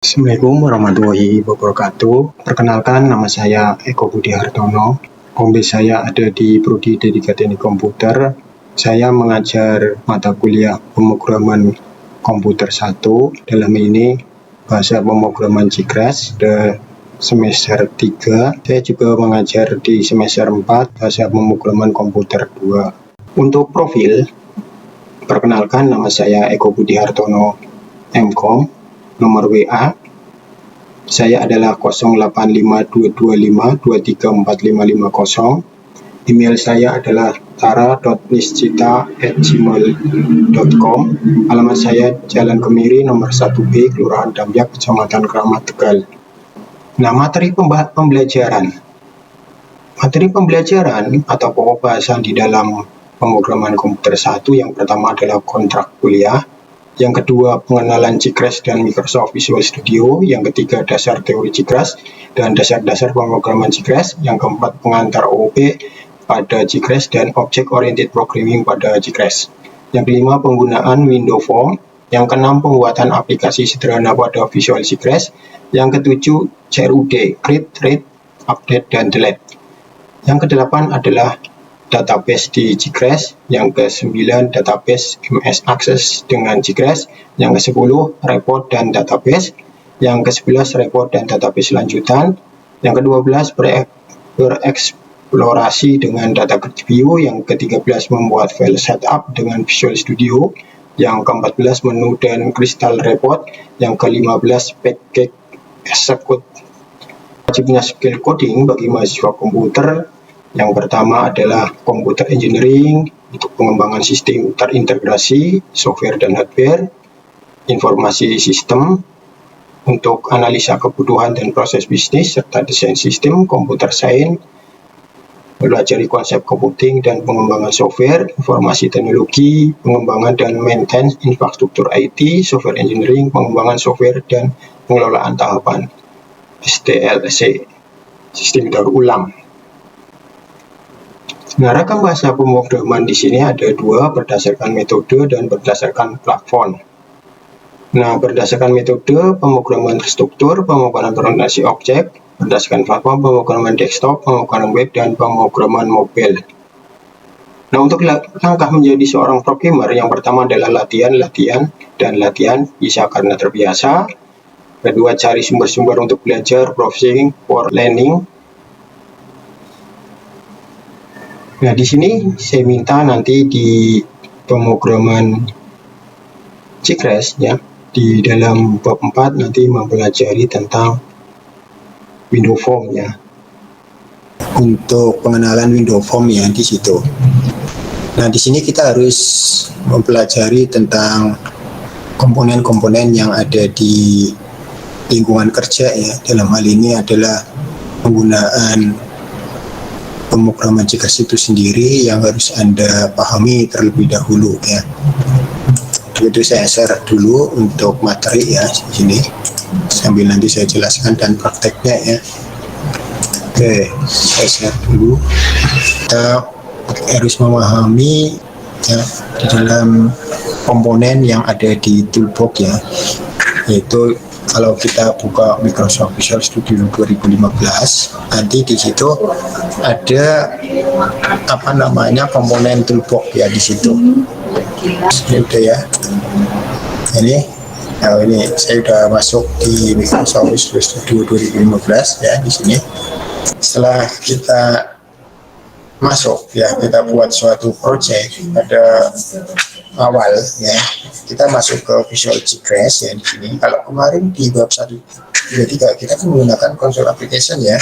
Assalamualaikum warahmatullahi wabarakatuh. Perkenalkan, nama saya Eko Budi Hartono. Home base saya ada di Prodi Dedika Teknik Komputer. Saya mengajar mata kuliah pemrograman komputer 1. Dalam ini bahasa pemrograman Cicres semester 3. Saya juga mengajar di semester 4 bahasa pemrograman komputer 2. Untuk profil, perkenalkan, nama saya Eko Budi Hartono MKOM. Nomor WA saya adalah 085225234550. Email saya adalah tara.niscita@gmail.com. Alamat saya Jalan Kemiri nomor 1B, Kelurahan Dambiak, Kecamatan Kramat, Tegal. Nah, materi pembelajaran. Materi pembelajaran atau pokok bahasan di dalam pemrograman komputer 1 yang pertama adalah kontrak kuliah. Yang kedua, pengenalan Cicres dan Microsoft Visual Studio. Yang ketiga, dasar teori Cicres dan dasar-dasar pemrograman Cicres. Yang keempat, pengantar OOP pada Cicres dan Object Oriented Programming pada Cicres. Yang kelima, penggunaan Windows Form. Yang keenam, pembuatan aplikasi sederhana pada Visual Cicres. Yang ketujuh, CRUD, Create, Read, Update, dan Delete. Yang kedelapan adalah database di Cicres. Yang ke-9, database MS Access dengan Cicres. Yang ke-10, report dan database. Yang ke-11, report dan database lanjutan. Yang ke-12, bereksplorasi dengan data view. Yang ke-13, membuat file setup dengan Visual Studio. Yang ke-14, menu dan Crystal Report. Yang ke-15, package execute. Wajibnya skill coding bagi mahasiswa komputer. Yang pertama adalah Computer Engineering untuk pengembangan sistem terintegrasi, software dan hardware, informasi sistem untuk analisa kebutuhan dan proses bisnis, serta desain sistem, Computer Science, pelajari konsep computing dan pengembangan software, informasi teknologi, pengembangan dan maintenance infrastruktur IT, software engineering, pengembangan software dan pengelolaan tahapan SDLC, sistem daur ulang. Nah, ragam bahasa pemrograman di sini ada dua, berdasarkan metode dan berdasarkan platform. Nah, berdasarkan metode pemrograman terstruktur, pemrograman orientasi objek, berdasarkan platform pemrograman desktop, pemrograman web, dan pemrograman mobile. Nah, untuk langkah menjadi seorang programmer, yang pertama adalah latihan, bisa karena terbiasa. Kedua, cari sumber-sumber untuk belajar, browsing for learning. Nah, di sini saya minta nanti di pemrograman Cicres ya, di dalam bab 4 nanti mempelajari tentang Windows Form ya. Untuk pengenalan Windows Form ya di situ. Nah, di sini kita harus mempelajari tentang komponen-komponen yang ada di lingkungan kerja ya. Dalam hal ini adalah penggunaan pemrograman Cicres itu sendiri yang harus Anda pahami terlebih dahulu ya. Itu saya share dulu untuk materi ya di sini, sambil nanti saya jelaskan dan prakteknya ya. Oke, saya share dulu. Kita harus memahami ya di dalam komponen yang ada di toolbox ya, yaitu kalau kita buka Microsoft Visual Studio 2015, nanti di situ ada komponen toolbox ya di situ. Ini udah ya. Ini saya udah masuk di Microsoft Visual Studio 2015 ya di sini. Setelah kita masuk ya, kita buat suatu project pada awal ya, kita masuk ke Visual Cicres ya di sini. Kalau kemarin di bab 1-3 kita menggunakan konsol application ya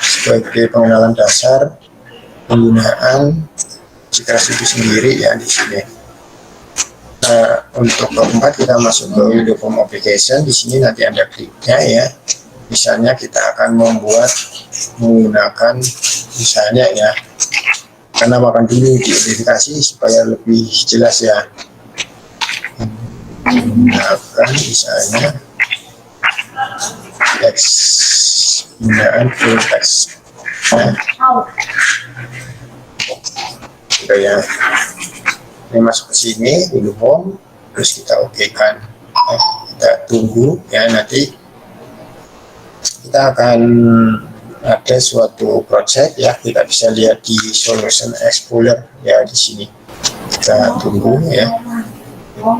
sebagai pengenalan dasar penggunaan Cicres itu sendiri ya di sini. Nah, untuk bab 4 kita masuk ke Windows Form Application. Di sini nanti ada kliknya ya. Misalnya kita akan menggunakan misalnya ya, karena makan dulu diidentifikasi supaya lebih jelas ya. Menggunakan misalnya teks, penggunaan full text. Nah, gitu ya. Ini masuk ke sini, Windows Home, terus kita oke kan. Kita tunggu ya, nanti kita akan ada suatu project ya, kita bisa lihat di Solution Explorer ya di sini. Kita tunggu ya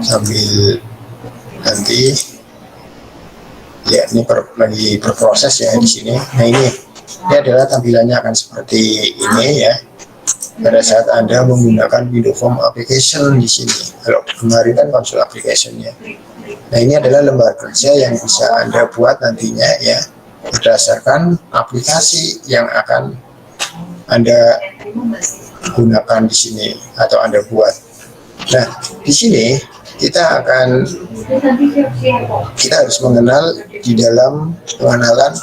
sambil nanti ya, ini lagi berproses ya di sini. Nah ini adalah tampilannya akan seperti ini ya. Pada saat Anda menggunakan Windows Form Application di sini. Kalau kemarin kan konsol application-nya. Nah ini adalah lembar kerja yang bisa Anda buat nantinya ya, berdasarkan aplikasi yang akan Anda gunakan di sini atau Anda buat. Nah di sini kita harus mengenal di dalam pengenalan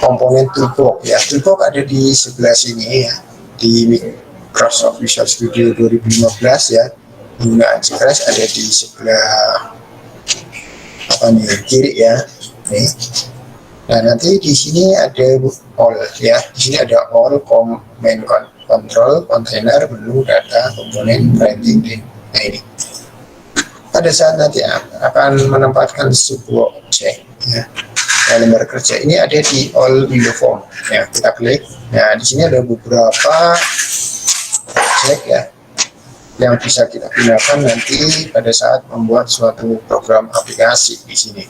komponen toolbox ya. Toolbox ada di sebelah sini ya, di Microsoft Visual Studio 2015 ya. Penggunaan Crash ada di sebelah kiri ya. Nih. Nah nanti di sini ada all ya. Di sini ada all command control, container, menu, data, komponen, printing. Nah ini. Pada saat nanti akan menempatkan sebuah objek ya. Nah, lembar kerja ini ada di all window form ya, kita klik. Nah di sini ada beberapa objek ya yang bisa kita gunakan nanti pada saat membuat suatu program aplikasi di sini.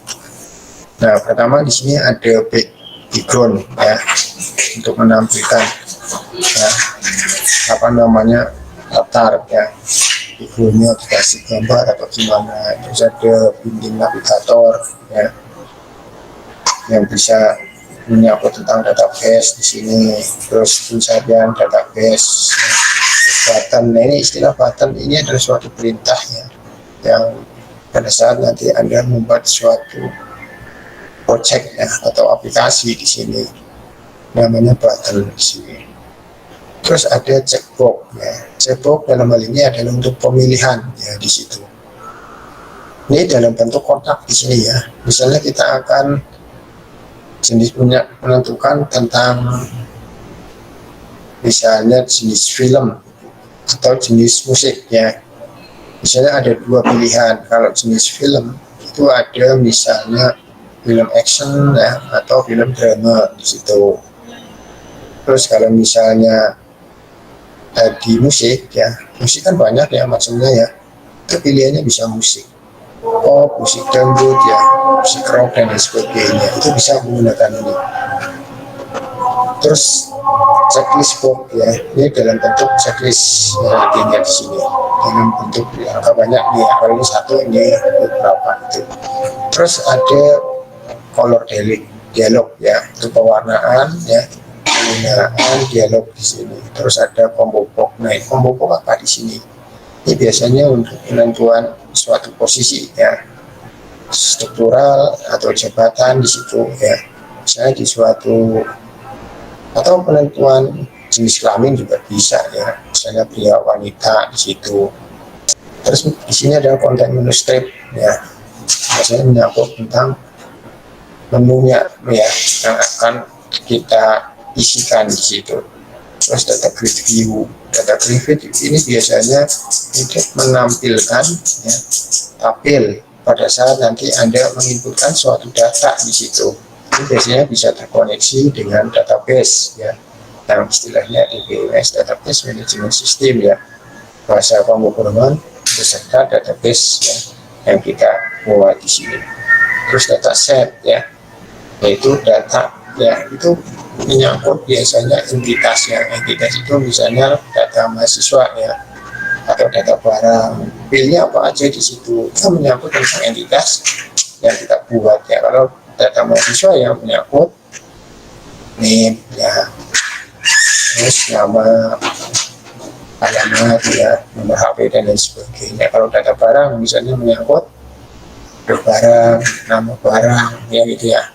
Nah pertama di sini ada background ya, untuk menampilkan ya, latar ya, backgroundnya dikasih gambar atau gimana. Terus ada binding navigator ya, yang bisa menyangkut tentang database di sini. Terus pencarian database ya. Terus button. Nah ini istilah button ini adalah suatu perintah ya, yang pada saat nanti Anda membuat suatu project ya, atau aplikasi di sini namanya button di sini. Terus ada checkbox ya. Checkbox dalam hal ini adalah untuk pemilihan ya di situ. Ini dalam bentuk kotak di sini ya. Misalnya kita akan menentukan tentang misalnya jenis film atau jenis musik ya. Misalnya ada dua pilihan. Kalau jenis film itu ada misalnya film action ya, atau film drama di situ. Terus kalau misalnya di musik ya, musik kan banyak ya macamnya ya, itu pilihannya bisa musik pop, musik dangdut ya, musik rock dan lain sebagainya, itu bisa menggunakan ini. Terus checklist box ya, ini dalam bentuk checklist ya, dilihat di sini dalam bentuk ya, angka banyak nih, kalau ini satu, ini beberapa itu. Terus ada color dialog ya, untuk pewarnaan ya, penggunaan dialog di sini. Terus ada combo box. Nah, combo box apa di sini? Ini biasanya untuk penentuan suatu posisi ya, struktural atau jabatan di situ ya. Misalnya di suatu, atau penentuan jenis kelamin juga bisa ya. Misalnya pria wanita di situ. Terus di sini ada konten menu strip ya. Biasanya menyangkut tentang menunya ya, yang akan kita isikan di situ. Terus data grid view. Data grid ini biasanya untuk menampilkan ya, tabel pada saat nanti Anda menginputkan suatu data di situ. Ini biasanya bisa terkoneksi dengan database ya, yang istilahnya DBMS, Database Management System ya, bahasa pemrograman beserta database ya, yang kita buat di sini. Terus data set ya, yaitu data ya, itu menyangkut biasanya entitas ya. Entitas itu misalnya data mahasiswa ya, atau data barang, pilihnya apa aja di situ. Itu menyangkut tentang entitas yang kita buat ya. Kalau data mahasiswa yang menyangkut name ya, terus nama, alamat ya, nomor HP dan lain sebagainya. Kalau data barang misalnya menyangkut barang, nama barang ya gitu ya,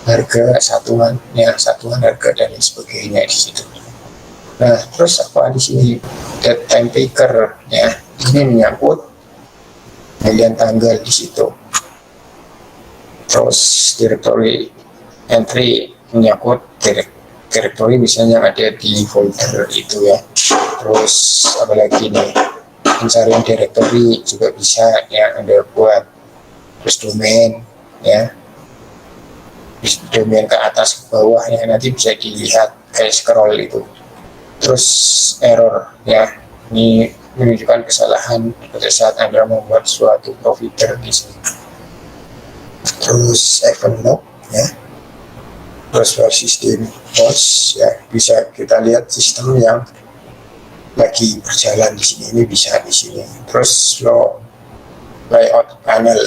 harga satuan ya, satuan harga dan lain sebagainya di situ. Nah terus apa di sini, date time picker ya, ini menyangkut pilihan tanggal di situ. Terus directory entry menyangkut directory misalnya ada di folder itu ya. Terus apalagi nih, pencarian directory juga bisa yang Anda buat. Terus domain ya, domain ke atas ke bawah ya, nanti bisa dilihat kayak scroll itu. Terus error ya, ini menunjukkan kesalahan pada saat Anda membuat suatu provider di sini. Terus event log ya, terus sistem host ya, bisa kita lihat sistem yang lagi berjalan di sini, ini bisa di sini. Terus layout panel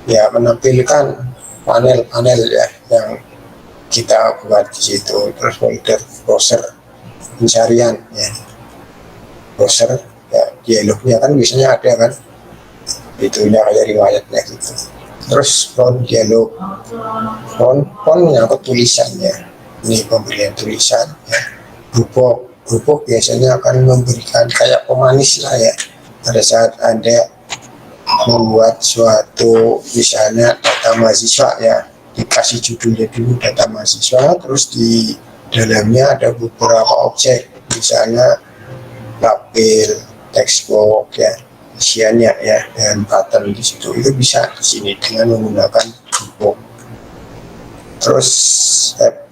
ya, menampilkan panel-panel ya yang kita buat di situ. Terus folder browser pencarian ya, browser ya, dialognya kan biasanya ada kan, itunya kayak riwayatnya gitu. Terus font dialog, font menyangkut tulisannya, ini pemberian tulisan ya. Grupok biasanya akan memberikan kayak pemanis lah ya, pada saat Anda membuat suatu misalnya data mahasiswa ya, dikasih judulnya dulu data mahasiswa, terus di dalamnya ada beberapa objek misalnya label, textbox ya, isiannya ya, dan button di situ, itu bisa di sini dengan menggunakan grupok. Terus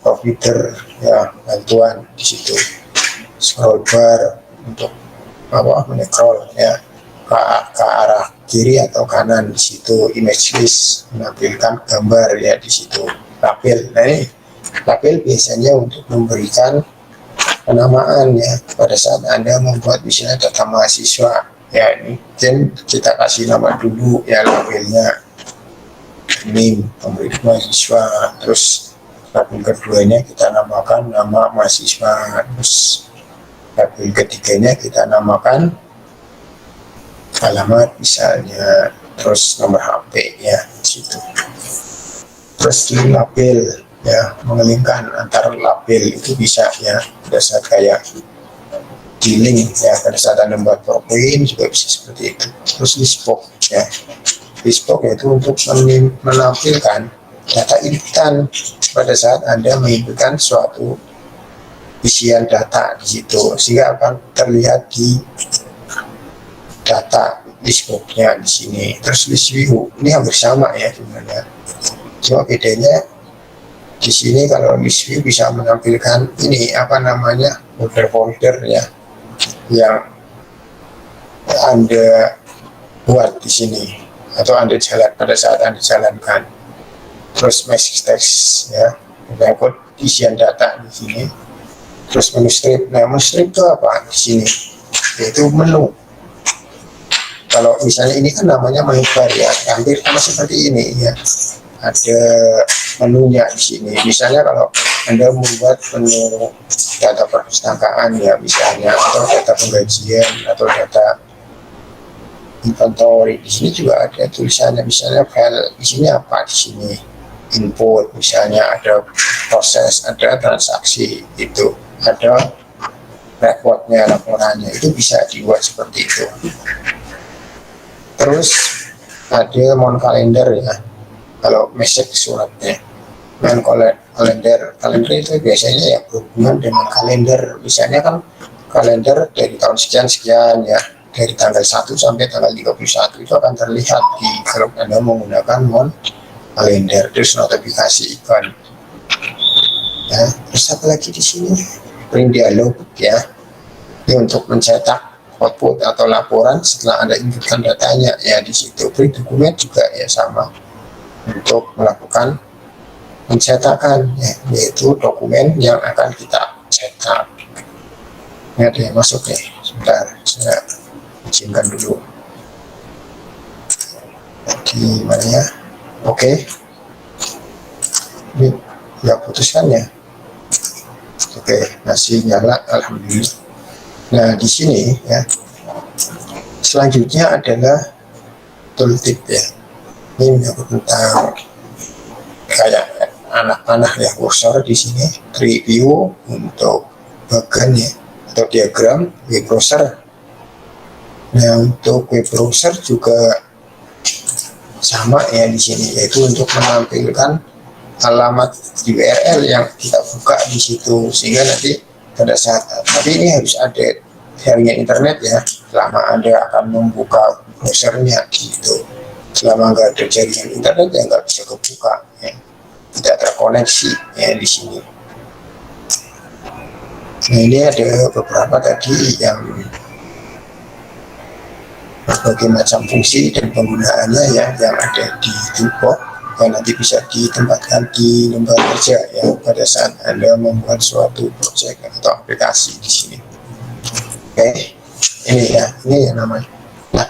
provider ya, bantuan di situ, scroll bar untuk menekrol ya ke arah kiri atau kanan, di situ image list menampilkan gambar ya, di situ label. Nah ini label biasanya untuk memberikan penamaan ya, pada saat Anda membuat misalnya data mahasiswa ya, ini mungkin kita kasih nama dulu ya, labelnya name pemberi mahasiswa. Terus label keduanya kita namakan nama mahasiswa. Terus label ketiganya kita namakan alamat misalnya, terus nomor HP ya di situ. Terus di label ya, mengelingkan antara label itu bisa ya, pada saat kayak di link ya, pada saat Anda membuat PowerPoint juga bisa seperti itu. Terus listbox ya, listbox yaitu untuk menampilkan data inputan pada saat Anda menginputkan suatu isian data di situ, sehingga akan terlihat di data listbox-nya di sini. Terus list view ini hampir sama ya sebenarnya, cuma bedanya di sini kalau list view bisa menampilkan ini folder-folder ya yang Anda buat di sini atau Anda pada saat Anda jalankan. Terus message text ya, menyangkut isian data di sini. Terus menu strip, nah menu strip itu apa di sini? Yaitu menu. Kalau misalnya ini kan namanya menu bar ya, hampir sama seperti ini ya. Ada menunya di sini. Misalnya kalau Anda membuat menu data perpustakaan ya misalnya, atau data penggajian atau data inventory, di sini juga ada tulisannya. Misalnya file di sini apa, di sini input, misalnya ada proses, ada transaksi, itu ada laporannya, itu bisa dibuat seperti itu. Terus ada mon kalender ya, kalau message suratnya. Dan kalender itu biasanya ya berhubungan dengan kalender, misalnya kan kalender dari tahun sekian ya, dari tanggal 1 sampai tanggal 31 itu akan terlihat kalau Anda menggunakan mon kalender. Terus notifikasi ikon ya. Terus apa lagi di sini, print dialog ya, ini untuk mencetak output atau laporan setelah Anda inputkan datanya ya di situ. Print dokumen juga ya sama, untuk melakukan pencetakan ya, yaitu dokumen yang akan kita cetak. Ini ada yang masuk nih, sebentar saya izinkan dulu. Gimana ya? Oke. Ini ya putuskan ya. Oke, masih nyala, alhamdulillah. Nah di sini ya, selanjutnya adalah tooltip ya. Ini menyangkut tentang kayak anak panah ya, kursor di sini, review untuk bagan ya, atau diagram web browser. Nah untuk web browser juga sama ya di sini, yaitu untuk menampilkan alamat URL yang kita buka di situ, sehingga nanti pada saat, tapi ini harus ada jaringan internet ya, selama Anda akan membuka browsernya gitu. Selama nggak ada jaringan internet ya nggak bisa kebuka ya. tidak terkoneksi ya di sini. Nah, ini ada beberapa tadi yang berbagai macam fungsi dan penggunaannya ya, yang ada di toolbox yang nanti bisa ditempatkan di lembar kerja ya pada saat Anda membuat suatu project atau aplikasi di sini. Oke, ini ya, ini yang namanya. Nah,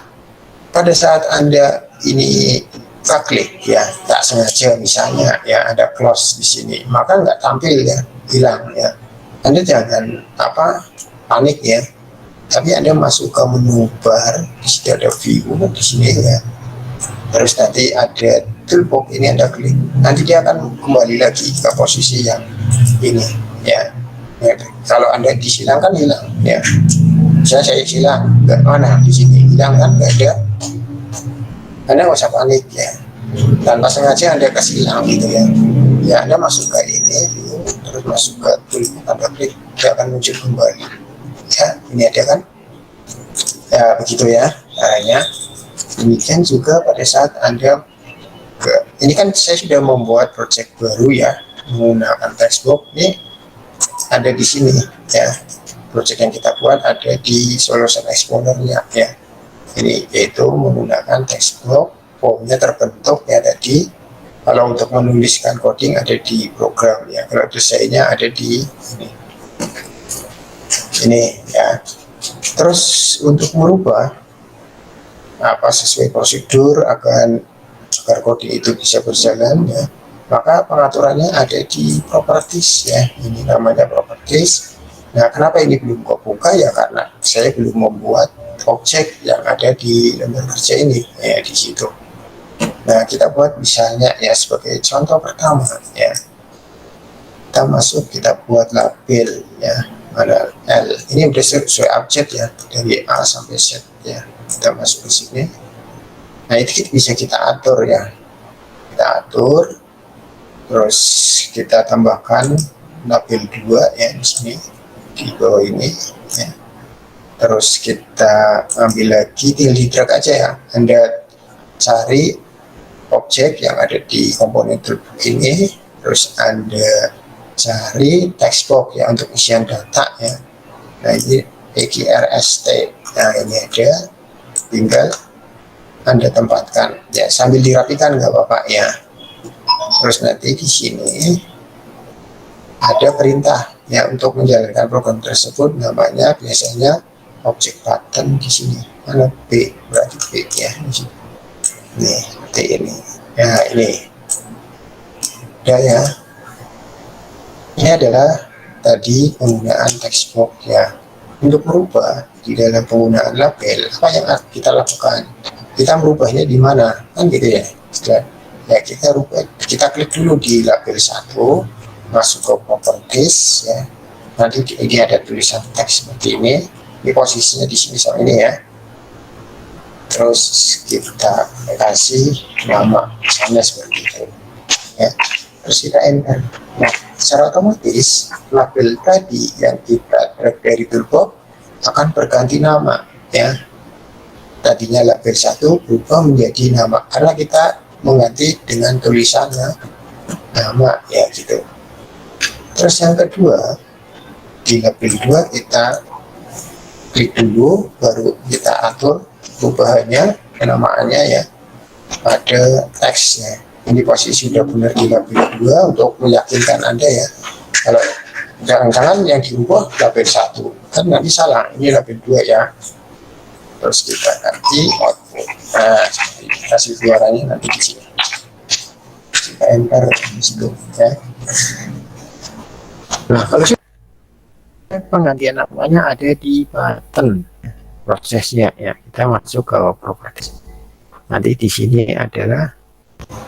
pada saat Anda ini klik ya, tak sengaja misalnya ya ada close di sini, maka nggak tampil ya, hilang ya. Anda jangan panik ya. Tapi Anda masuk ke menu bar, di sini ada view di sini ya. Terus nanti ada toolbox, ini Anda klik. Nanti dia akan kembali lagi ke posisi yang ini ya. Ya, kalau Anda disilangkan hilang ya. Saya silang, nggak mana di sini hilang kan, nggak ada. Anda nggak usah panik ya. Tanpa sengaja Anda kesilang gitu ya. Ya Anda masuk ke ini, terus masuk ke toolbox, Anda klik, dia akan muncul kembali. Ya, ini ada kan ya, begitu ya caranya. Demikian juga pada saat Anda ini kan saya sudah membuat project baru ya menggunakan textbox. Ini ada di sini ya, project yang kita buat ada di Solution Explorer-nya ya. Ini yaitu menggunakan textbox, formnya terbentuk ya tadi. Kalau untuk menuliskan coding ada di program ya, kalau desainnya ada di ini ya. Terus untuk merubah sesuai prosedur agar coding itu bisa berjalan ya, maka pengaturannya ada di properties ya. Ini namanya properties. Nah, kenapa ini belum kebuka ya, karena saya belum membuat objek yang ada di lembar kerja ini ya, di situ. Nah, kita buat misalnya ya sebagai contoh pertama ya, kita masuk, kita buat label ya, mana L ini udah sesuai abjad ya, dari A sampai Z ya. Kita masuk ke sini. Nah, itu bisa kita atur ya, kita atur. Terus kita tambahkan label 2 ya di sini, di bawah ini ya. Terus kita ambil lagi, tinggal di drag aja ya. Anda cari objek yang ada di komponen ini, terus Anda cari textbox ya untuk isian data ya. Nah, ini PGRST. Nah, ini ada, tinggal Anda tempatkan ya, sambil dirapikan nggak apa-apa ya. Terus nanti di sini ada perintah ya untuk menjalankan program tersebut, namanya biasanya objek button di sini. Mana B, berarti B ya di sini. Nih, seperti ini ya. Ini udah ya. Ini adalah tadi penggunaan textbox ya. Untuk merubah di dalam penggunaan label, apa yang kita lakukan? Kita merubahnya di mana? Kan gitu ya. Setelah ya kita rubah, kita klik dulu di label 1, masuk ke properties ya. Nanti ini ada tulisan teks seperti ini. Ini posisinya di sini sama ini ya. Terus kita kasih nama, misalnya seperti itu ya. Terus kita enter. Nah, secara otomatis label tadi yang kita drag dari toolbox akan berganti nama ya. Tadinya label 1 berubah menjadi nama karena kita mengganti dengan tulisannya nama ya gitu. Terus yang kedua, di label 2 kita klik dulu, baru kita atur perubahannya, penamaannya ya pada teksnya. Ini posisi sudah benar di label 2 untuk meyakinkan Anda ya. Kalau jangan-jangan yang diubah label 1 kan nanti salah, ini label 2 ya. Terus kita ganti output. Nah, kasih suaranya nanti di sini. Kita enter di situ ya. Nah, kalau penggantian namanya ada di button prosesnya ya. Kita masuk ke properties. Nanti di sini adalah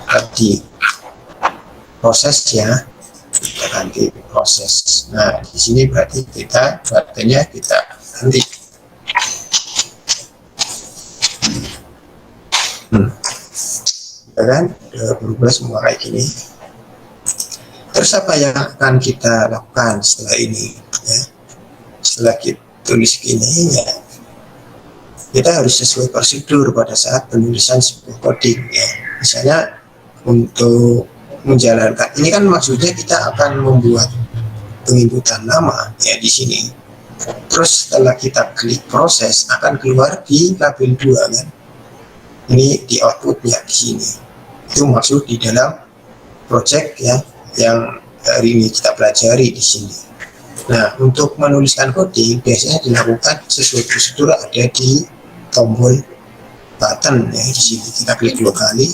tadi prosesnya, kita ganti proses. Nah, di sini berarti kita buttonnya kita ganti. Ya kan, udah berubah semua kayak gini. Terus apa yang akan kita lakukan setelah ini ya? Setelah kita tulis gini ya, kita harus sesuai prosedur pada saat penulisan sebuah coding ya. Misalnya untuk menjalankan ini kan maksudnya kita akan membuat penginputan nama ya di sini. Terus setelah kita klik proses akan keluar di label 2 kan. Ini di outputnya di sini. Itu maksud di dalam project ya yang hari ini kita pelajari di sini. Nah, untuk menuliskan coding biasanya dilakukan sesuai prosedur ada di tombol button ya di sini. Kita klik 2 kali.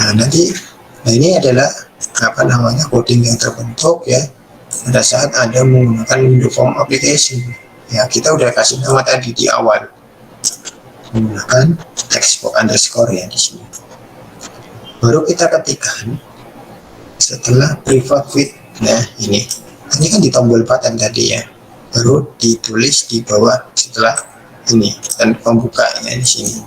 Nah, ini adalah coding yang terbentuk ya pada saat Anda menggunakan Windows Form Application. Ya, kita udah kasih nama tadi di awal menggunakan textbox underscore ya di sini. Baru kita ketikkan setelah private width. Nah, ini kan di tombol button tadi ya. Baru ditulis di bawah setelah ini dan pembukanya di sini.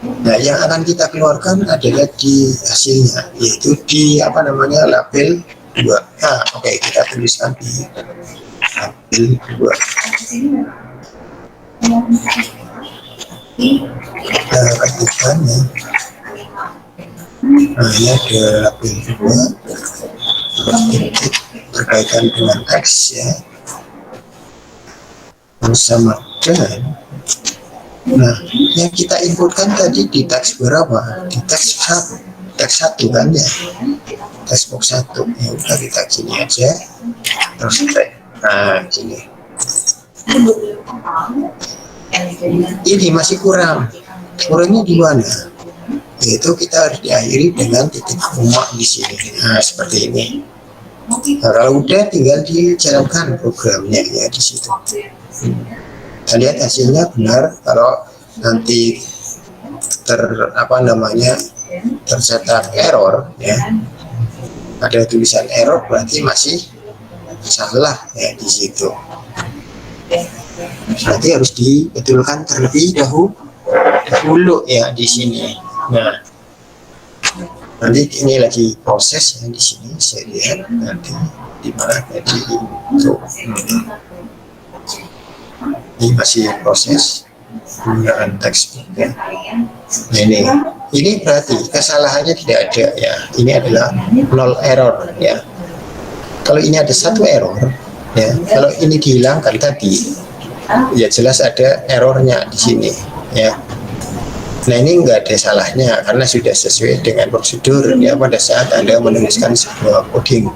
Nah, yang akan kita keluarkan adalah di hasilnya, yaitu di label 2. Nah, oke, kita tuliskan di label 2. Kita ketikkan ya. Nah, ini ada label 2 berkaitan dengan X ya, bersama dengan. Nah, yang kita inputkan tadi di teks berapa? Di teks 1 kan ya, teks box 1 ya udah kita gini aja terus teks. Nah, gini ini masih kurangnya di mana? Yaitu kita harus diakhiri dengan titik koma di sini. Nah, seperti ini. Nah, kalau udah tinggal dijalankan programnya ya di situ. Kita lihat hasilnya benar. Kalau nanti tercetak error ya, ada tulisan error berarti masih salah ya di situ. Berarti harus dibetulkan terlebih dahulu ya di sini. Nah, nanti ini lagi proses ya di sini. Saya lihat nanti di mana tadi itu. Ini masih proses penggunaan textbook ya. Nah, ini berarti kesalahannya tidak ada ya. Ini adalah 0 error ya. Kalau ini ada 1 error ya, kalau ini dihilangkan tadi ya jelas ada errornya di sini ya. Nah, ini enggak ada salahnya karena sudah sesuai dengan prosedur ya pada saat Anda menuliskan sebuah coding.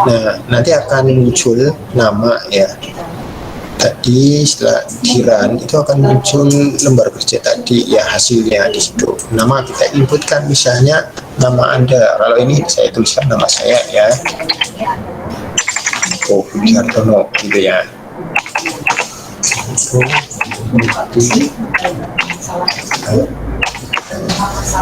Nah, nanti akan muncul nama ya. Tadi setelah di-run itu akan muncul lembar kerja tadi ya, hasilnya di situ. Nama kita inputkan misalnya nama Anda. Kalau ini saya tuliskan nama saya ya. Oh, Hartono gitu ya.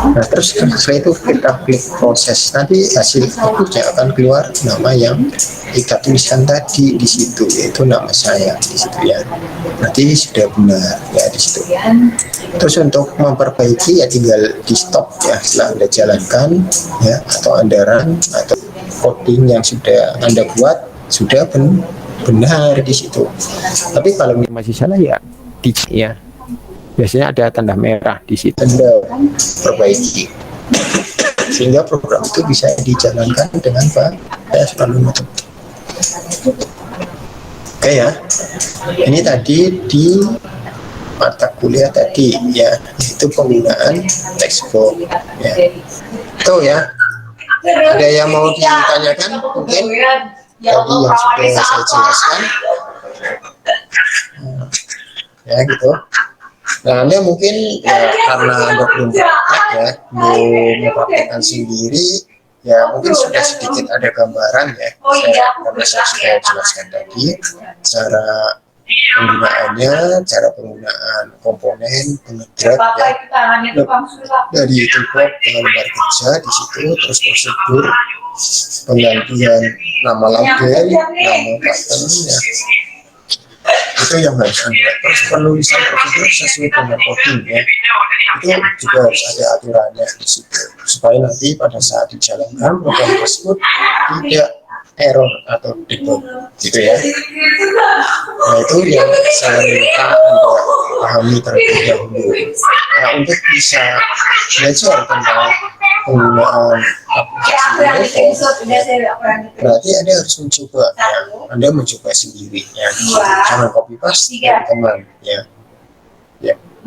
Nah, terus setelah itu kita klik proses, nanti hasil outputnya akan keluar nama yang kita tuliskan tadi di situ, yaitu nama saya di situ ya. Berarti sudah benar ya di situ. Terus untuk memperbaiki ya tinggal di stop ya setelah Anda jalankan ya, atau Anda run atau coding yang sudah Anda buat sudah benar di situ. Tapi kalau masih salah ya biasanya ada tanda merah di situ. Anda perbaiki sehingga program itu bisa dijalankan dengan baik. Saya selalu menutup. Oke ya, ini tadi di mata kuliah tadi ya, itu penggunaan textbook ya. Tuh ya, ada yang mau ditanyakan mungkin tadi yang sudah saya jelaskan ya gitu. Nah, Anda mungkin ya, karena Anda belum praktek ya, belum mempraktekkan sendiri ya, mungkin sudah sedikit ada gambaran ya. Karena saya sudah jelaskan tadi cara penggunaannya, cara penggunaan komponen pengedrag ya, dari toolbox dengan lembar kerja di situ, terus prosedur penggantian nama label, nama button ya, itu yang harus Anda. Terus penulisan prosedur sesuai dengan coding ya, itu juga harus ada aturannya di situ supaya nanti pada saat dijalankan program tersebut tidak error atau debug gitu ya. Nah, itu yang saya minta Anda pahami terlebih dahulu. Nah, untuk bisa belajar tentang penggunaan aplikasi Level, berarti Anda harus mencoba ya. Anda mencoba sendiri ya, jangan copy paste dari teman ya,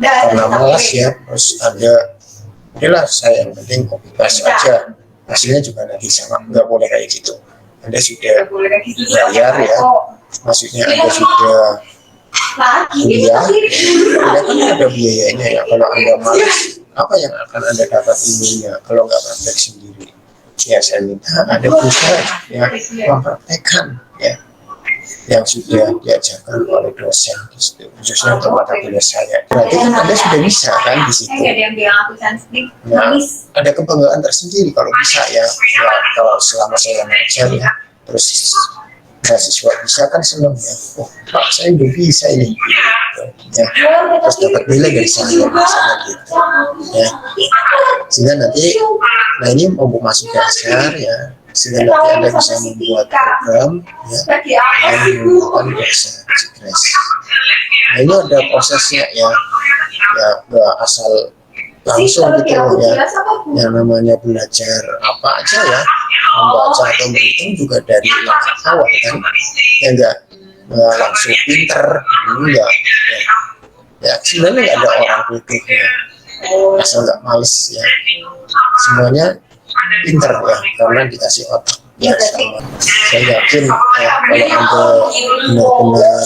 karena malas ya. Terus Anda udahlah, saya yang penting copy paste aja, hasilnya juga nanti sama. Nggak boleh kayak gitu. Anda sudah bayar ya, maksudnya Anda sudah kuliah, Anda kan ada biayanya ya. Kalau Anda malas, apa yang akan Anda dapat ilmunya kalau nggak praktek sendiri? Ya saya minta Anda berusaha ya mempraktekkan ya yang sudah diajarkan oleh dosen gitu, khususnya untuk mata kuliah saya. Berarti kan Anda sudah bisa kan di situ. Nah, ada kebanggaan tersendiri kalau bisa ya, kalau selama saya mengajar ya, terus mahasiswa bisa kan senang ya. Oh Pak, saya udah bisa ini gitu, ya. Terus dapat nilai dari saya misalnya gitu ya. Sehingga nanti, nah ini mau masuk dasar ya, sehingga nanti Anda bisa membuat program ya yang menggunakan dasar Cigres. Nah ini ada prosesnya ya, nggak asal langsung gitu ya. Yang namanya belajar apa aja ya, membaca atau berhitung juga dari langkah awal kan, ya nggak langsung pinter, enggak ya. Sebenarnya nggak ada orang bodohnya, asal nggak males ya. Semuanya pinter ya, karena dikasih otak ya sama. Saya yakin ya, kalau Anda benar-benar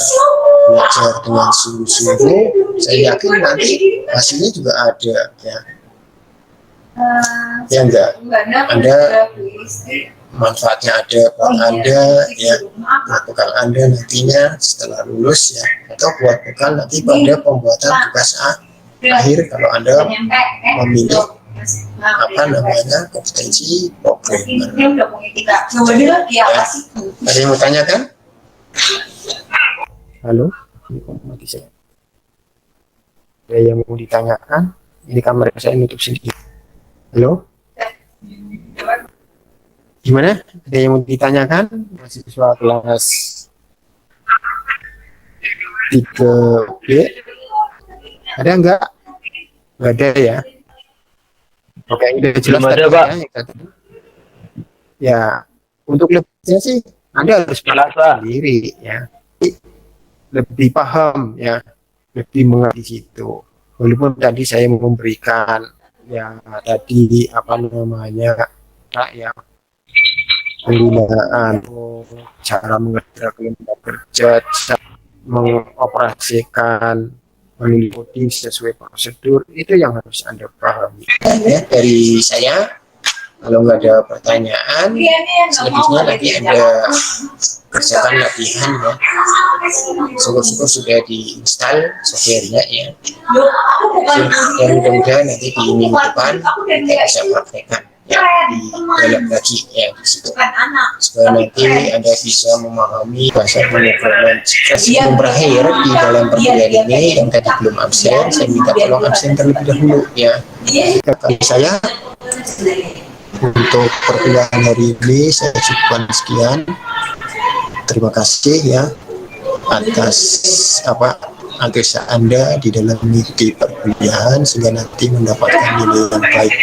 belajar dengan sungguh-sungguh, saya yakin nanti hasilnya juga ada ya. Ya enggak, Anda manfaatnya ada buat Anda ya, buat bekal Anda nantinya setelah lulus ya, atau buat bekal nanti pada pembuatan tugas akhir kalau Anda memilih apa namanya kompetensi programmer. Ya. Ada yang mau tanyakan? Halo, ada yang mau ditanyakan? Ini kamera saya nutup sendiri. Halo, gimana? Ada yang mau ditanyakan? Mahasiswa kelas 3B? Ada enggak? Enggak ada ya? Oke, udah jelas tadi Pak. Ya, untuk lebihnya sih Anda harus belajar sendiri ya. Lebih paham ya, lebih mengerti situ. Walaupun tadi saya memberikan ya tadi apa namanya ya penggunaan cara mengerjakan kerja, mengoperasikan coding sesuai prosedur, itu yang harus Anda pahami. Ya, dari saya, kalau nggak ada pertanyaan, selebihnya nanti Anda kerjakan latihan ya. Syukur-syukur sudah diinstal software-nya ya. Dan mudah-mudahan nanti di minggu depan kita bisa praktekkan ya di dalam lagi ya di situ. Supaya nanti Anda bisa memahami bahasa pemrograman. Sebelum berakhir di dalam perkuliahan ini yang tadi belum absen, saya minta tolong absen terlebih dahulu ya. Saya untuk perkuliahan hari ini saya cukupkan sekian. Terima kasih ya atas antusias Anda di dalam mengikuti perkuliahan sehingga nanti mendapatkan nilai yang baik.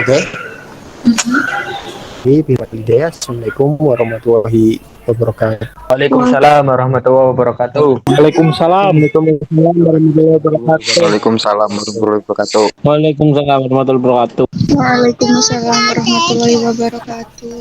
Oke? Assalamualaikum warahmatullahi wabarakatuh. Waalaikumsalam warahmatullahi wabarakatuh. Waalaikumsalam warahmatullahi wabarakatuh. Waalaikumsalam warahmatullahi wabarakatuh. Waalaikumsalam warahmatullahi wabarakatuh. Waalaikumsalam warahmatullahi wabarakatuh.